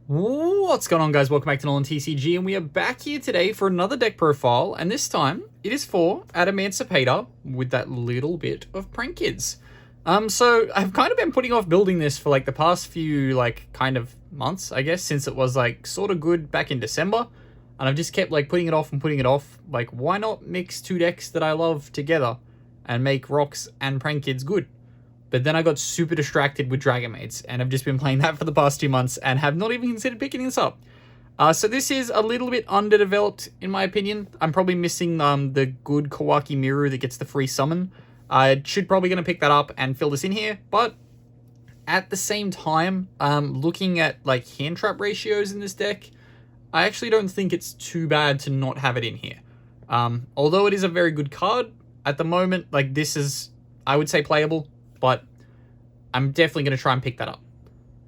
What's going on, guys? Welcome back to NolanTCG, and we are back here today for another deck profile, and this time it is for Adamancipator with that little bit of Prank Kids. So I've kind of been putting off building this for like the past few kind of months, I guess, since it was like sort of good back in December, and I've just kept like putting it off and putting it off. Like, why not mix two decks that I love together and make Rocks and Prank Kids good? But then I got super distracted with Dragon Mates, and I've just been playing that for the past 2 months and have not even considered picking this up. So this is a little bit underdeveloped, in my opinion. I'm probably missing the good Kawaki Miru that gets the free summon. I should probably going to pick that up and fill this in here, but at the same time, looking at like hand trap ratios in this deck, I actually don't think it's too bad to not have it in here. Although it is a very good card, at the moment, like this is, I would say, playable. But I'm definitely going to try and pick that up.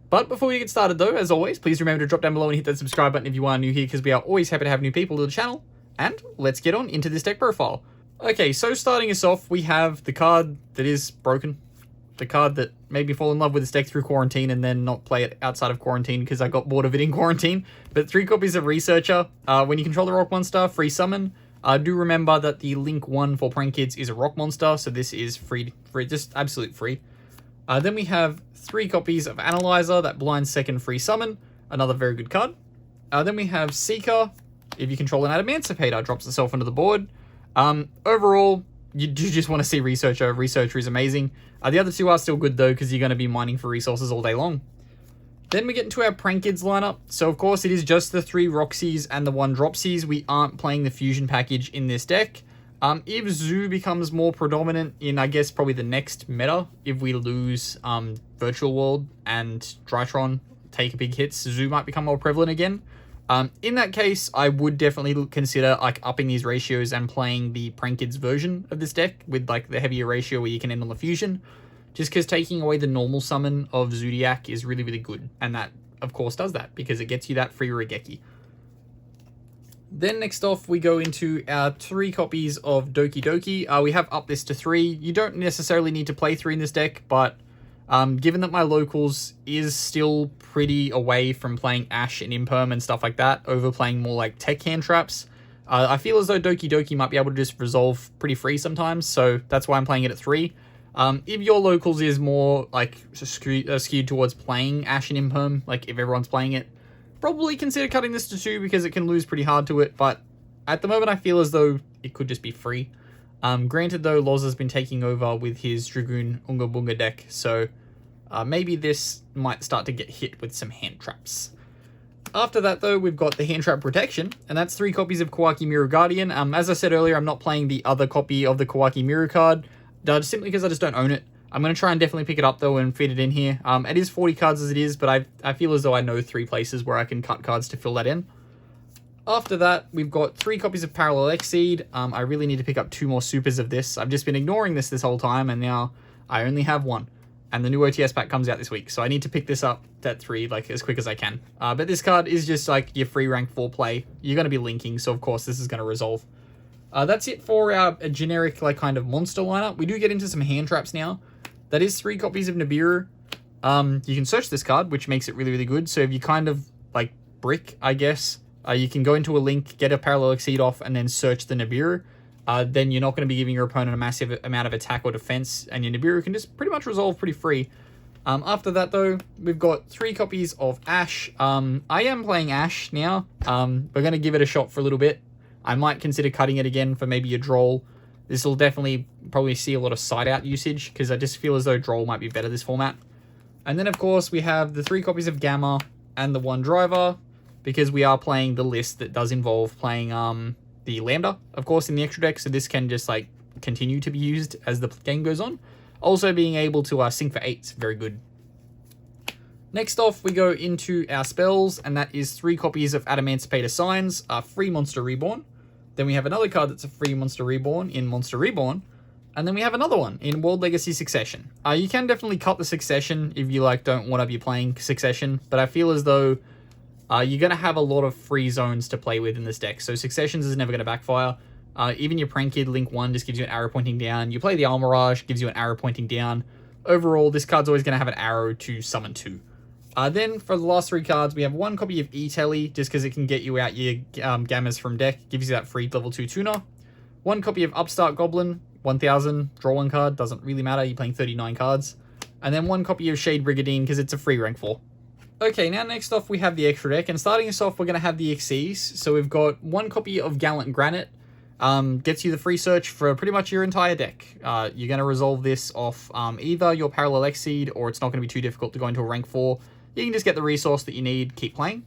But before we get started though, as always, please remember to drop down below and hit that subscribe button if you are new here, because we are always happy to have new people to the channel. And let's get on into this deck profile. Okay, so starting us off, we have the card that is broken. The card that made me fall in love with this deck through quarantine and then not play it outside of quarantine because I got bored of it in quarantine. But 3 copies of Researcher. When you control the rock monster, free summon. Do remember that the link 1 for Prank Kids is a rock monster, so this is free, just absolute free. Then we have 3 copies of Analyzer, that blind second free summon, another very good card. Then we have Seeker. If you control an Adamancipator, drops itself onto the board. Overall, you do just want to see Researcher. Researcher is amazing. The other 2 are still good though, because you're going to be mining for resources all day long. Then we get into our Prank Kids lineup. So of course it is just the 3 Roxies and the 1 Dropsies. We aren't playing the fusion package in this deck. If Zoo becomes more predominant in, I guess, probably the next meta, if we lose Virtual World and Drytron take a big hits, Zoo might become more prevalent again. In that case, I would definitely consider like upping these ratios and playing the Prank Kids version of this deck with like the heavier ratio where you can end on the fusion. Just because taking away the normal summon of Zodiac is really, really good. And that, of course, does that because it gets you that free Regeki. Then next off, we go into our 3 copies of Doki Doki. We have upped this to 3. You don't necessarily need to play 3 in this deck, but given that my locals is still pretty away from playing Ash and Imperm and stuff like that, over playing more like tech hand traps, I feel as though Doki Doki might be able to just resolve pretty free sometimes, so that's why I'm playing it at 3. If your locals is more like skewed towards playing Ash and Imperm, like if everyone's playing it, probably consider cutting this to 2 because it can lose pretty hard to it. But at the moment, I feel as though it could just be free. Granted, though, Loz has been taking over with his Dragoon Unga Bunga deck, so maybe this might start to get hit with some hand traps. After that, though, we've got the hand trap protection, and that's 3 copies of Kawaki Miru Guardian. As I said earlier, I'm not playing the other copy of the Kawaki Miru card. Simply because I just don't own it. I'm going to try and definitely pick it up though and fit it in here. It is 40 cards as it is, but I feel as though I know 3 places where I can cut cards to fill that in. After that, we've got 3 copies of Parallel Exceed. I really need to pick up 2 more supers of this. I've just been ignoring this whole time, and now I only have 1. And the new OTS pack comes out this week, so I need to pick this up at 3 like as quick as I can. But this card is just like your free rank 4 play. You're going to be linking, so of course this is going to resolve. That's it for our generic like kind of monster lineup. We do get into some hand traps now. That is 3 copies of Nibiru. You can search this card, which makes it really, really good. So if you kind of like brick, I guess, you can go into a link, get a Parallel Exceed off, and then search the Nibiru. Then you're not going to be giving your opponent a massive amount of attack or defense, and your Nibiru can just pretty much resolve pretty free. After that, though, we've got 3 copies of Ash. I am playing Ash now. We're going to give it a shot for a little bit. I might consider cutting it again for maybe a Droll. This will definitely probably see a lot of side-out usage, because I just feel as though Droll might be better this format. And then, of course, we have the 3 copies of Gamma and the 1 Driver, because we are playing the list that does involve playing the Lambda, of course, in the extra deck, so this can just like continue to be used as the game goes on. Also, being able to sync for 8 is very good. Next off, we go into our spells, and that is 3 copies of Adamancipator Signs, free Monster Reborn. Then we have another card that's a free Monster Reborn in Monster Reborn. And then we have another one in World Legacy Succession. You can definitely cut the Succession if you like don't want to be playing Succession, but I feel as though you're going to have a lot of free zones to play with in this deck. So Successions is never going to backfire. Even your Prank Kid Link 1 just gives you an arrow pointing down. You play the Almirage, gives you an arrow pointing down. Overall, this card's always going to have an arrow to summon 2. Then for the last 3 cards, we have 1 copy of E-Telly, just because it can get you out your gammas from deck. Gives you that free level 2 tuner. 1 copy of Upstart Goblin, 1000, draw 1 card, doesn't really matter, you're playing 39 cards. And then 1 copy of Shade Brigandine, because it's a free rank 4. Okay, now next off we have the extra deck, and starting us off we're going to have the Xyz. So we've got 1 copy of Gallant Granite, gets you the free search for pretty much your entire deck. You're going to resolve this off either your Parallel Exceed, or it's not going to be too difficult to go into a rank 4. You can just get the resource that you need, keep playing.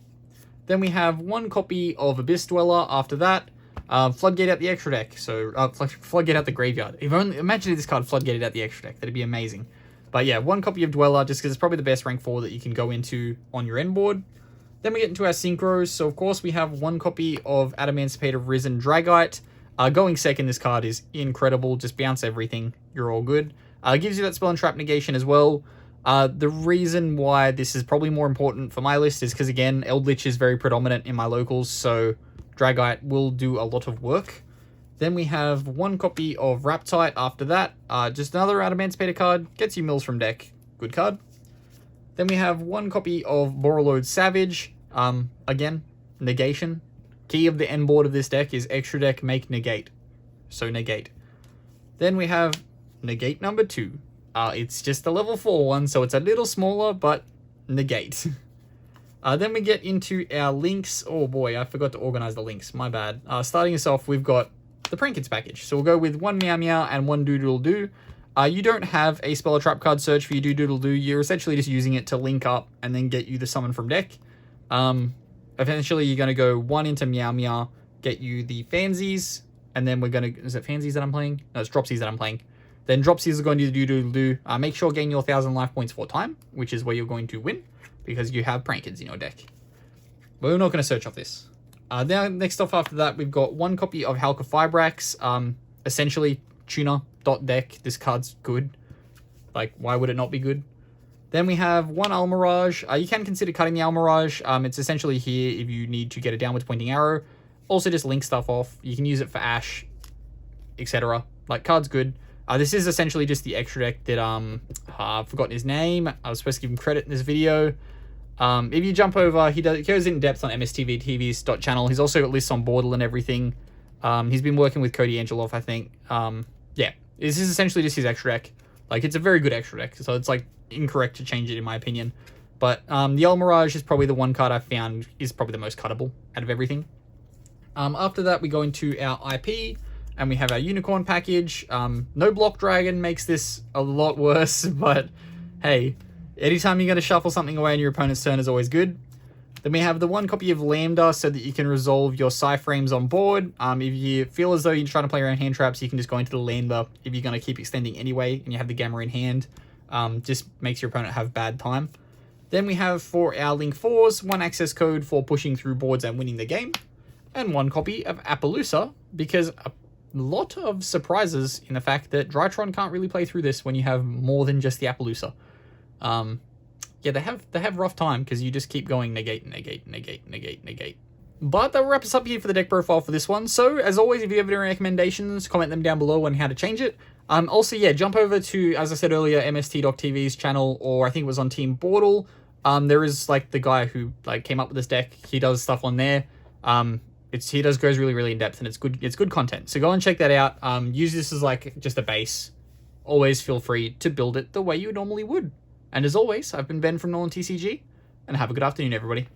Then we have 1 copy of Abyss Dweller after that. Floodgate out the extra deck, so Floodgate out the graveyard. Imagine if this card Floodgated out the extra deck, that'd be amazing. But yeah, 1 copy of Dweller, just because it's probably the best rank 4 that you can go into on your end board. Then we get into our synchros, so of course we have 1 copy of Adamancipator Risen Dragite. Going second, this card is incredible, just bounce everything, you're all good. Gives you that spell and trap negation as well. The reason why this is probably more important for my list is because, again, Eldritch is very predominant in my locals, so Dragite will do a lot of work. Then we have 1 copy of Raptite after that. Just another Adamancipator card. Gets you mills from deck. Good card. Then we have 1 copy of Borreload Savage. Again, negation. Key of the end board of this deck is extra deck, make negate. So negate. Then we have negate number 2. It's just a level 4 one, so it's a little smaller, but negate. Then we get into our links. Oh boy, I forgot to organize the links. My bad. Starting us off, we've got the Prankins package. So we'll go with 1 Meow Meow and 1 Doodle Doo. You don't have a spell or trap card search for your Doodle Doo. You're essentially just using it to link up and then get you the summon from deck. Eventually, you're going to go 1 into Meow Meow, get you the Fansies, and then we're going to... Is it Fansies that I'm playing? No, it's Dropsies that I'm playing. Then Dropsies are going to do Doodle Doo. Make sure gain your 1000 life points for time, which is where you're going to win, because you have Prankins in your deck. But we're not going to search off this. Now, next off after that, we've got 1 copy of Halka Fibrax. Essentially, tuner.deck. This card's good. Like, why would it not be good? Then we have 1 Almirage. You can consider cutting the Almirage. It's essentially here if you need to get a downwards pointing arrow. Also, just link stuff off. You can use it for Ash, etc. Like, card's good. This is essentially just the extra deck that, I've forgotten his name. I was supposed to give him credit in this video. If you jump over, he goes in depth on MSTVTV's channel. He's also got lists on Bordle and everything. He's been working with Cody Angeloff, I think. Yeah, this is essentially just his extra deck. Like, it's a very good extra deck, so it's, like, incorrect to change it, in my opinion. But the Almirage is probably the one card I've found is probably the most cuttable out of everything. After that, we go into our IP, and we have our Unicorn package. No Block Dragon makes this a lot worse, but hey, anytime you're going to shuffle something away on your opponent's turn is always good. Then we have the 1 copy of Lambda so that you can resolve your Psy-frames on board. If you feel as though you're trying to play around hand traps, you can just go into the Lambda if you're going to keep extending anyway and you have the Gamma in hand. Just makes your opponent have bad time. Then we have for our Link 4s, 1 access code for pushing through boards and winning the game. And 1 copy of Appaloosa, because a lot of surprises in the fact that Drytron can't really play through this when you have more than just the Appaloosa. Yeah, they have rough time because you just keep going negate, negate, negate, negate, negate. But that wraps us up here for the deck profile for this one. So, as always, if you have any recommendations, comment them down below on how to change it. Also, yeah, jump over to, as I said earlier, MST.TV's channel, or I think it was on Team Bordle. There is, like, the guy who, like, came up with this deck. He does stuff on there. Goes really, really in depth, and it's good content. So go and check that out. Use this as, like, just a base. Always feel free to build it the way you normally would. And as always, I've been Ben from NolanTCG, and have a good afternoon, everybody.